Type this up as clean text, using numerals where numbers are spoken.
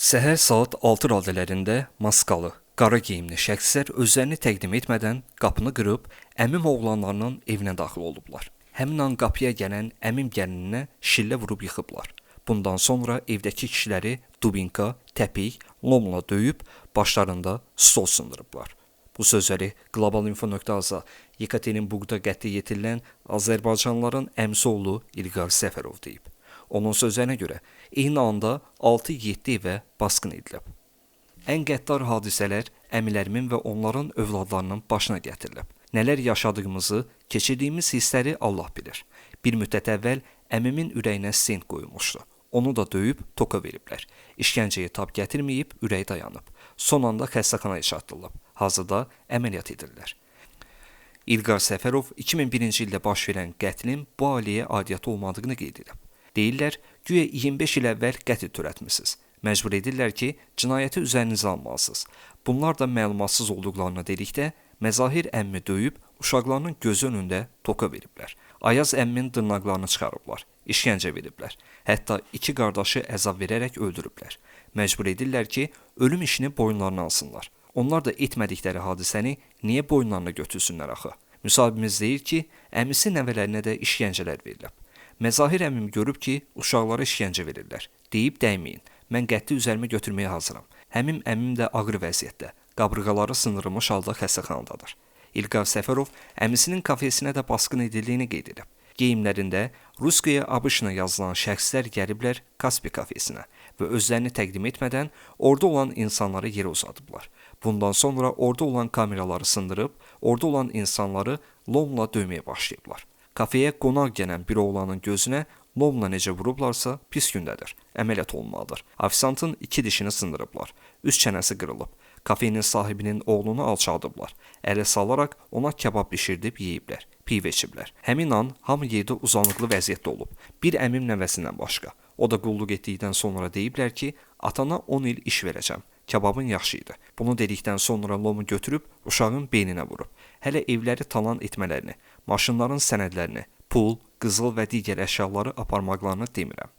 Səhər saat 6 radələrində maskalı, qara geyimli şəxslər özlərini təqdim etmədən qapını qırıb əmim oğlanlarının evinə daxil olublar. Həmin an qapıya gələn əmim gəlininə şillə vurub yıxıblar. Bundan sonra evdəki kişiləri dubinka, təpik, lomla döyüb başlarında stol sındırıblar. Bu sözləri Globalinfo.az-a Yekaterinburqda qətlə yetirilən Azərbaycanlıların əmisi oğlu İlqar Səfərov deyib. Onun sözlərinə görə eyni anda 6-7 evə basqın edilib. Ən qəddar hadisələr əmilərimin və onların övladlarının başına gətirilib. Nələr yaşadığımızı, keçirdiyimiz hissləri Allah bilir. Bir müddət əvvəl əmimin ürəyinə stent qoyulmuşdu. Onu da döyüb toka veriblər. İşgəncəyə tab gətirməyib ürək dayanıb. Son anda xəstəxanaya çatdırılıb. Hazırda əməliyyat edirlər. İlqar Səfərov 2001-ci ildə baş verən qətlin bu ailəyə aidiyyatı olmadığını qeyd edib. Deyirlər, güya 25 il əvvəl qətl törətmisiniz. Məcbur edirlər ki, cinayəti üzərinizə almalısınız. Bunlar da məlumatsız olduqlarını dedikdə, Məzahir əmmi döyüb, uşaqlarının gözü önündə toka veriblər. Ayaz əmmin dırnaqlarını çıxarıblar, işgəncə veriblər. Hətta 2 qardaşı əzab verərək öldürüblər. Məcbur edirlər ki, ölüm işini boyunlarına alsınlar. Onlar da etmədikləri hadisəni niyə boyunlarına götürsünlər axı? Müsahibimiz deyir ki, əmisi nəvələrinə də işgəncələr verilib. Məzahir əmmim görüb ki, uşaqlara işgəncə verirlər. Deyib dəyməyin, mən qəddi üzərimə götürməyə hazıram. Həmin əmmim də ağır vəziyyətdə, qabrıqaları sındırılmış halda xəstəxanadadır. İlqar Səfərov əmisinin kafesinə də basqın edildiyini qeyd edib. Geyimlərində Ruskaya ABŞ-na yazılan şəxslər gəliblər Kaspi kafesinə və özlərini təqdim etmədən orada olan insanları yerə uzadıblar. Bundan sonra orada olan kameraları sındırıb, orada olan insanları lomla döyməyə başlayıblar. Kafeyə qonaq gələn bir oğlanın gözünə lomla necə vurublarsa pis gündədir, əməliyyat olmalıdır. Ofisantın 2 dişini sındırıblar, üst çənəsi qırılıb. Kafenin sahibinin oğlunu alçaldıblar. Ələ salaraq ona kebab bişirdib yeyiblər, pivə içiblər. Həmin an hamı yerdə uzanıqlı vəziyyətdə olub. Bir əmim nəvəsindən başqa. O da qulluq etdikdən sonra deyiblər ki, atana 10 il iş verəcəm. Kebabın yaxşı idi. Bunu dedikdən sonra lomu götürüb uşağın beyninə vurub. Hələ evləri talan etmələrini, maşınların sənədlərini, pul, qızıl və digər əşyaları aparmaqlarını demirəm.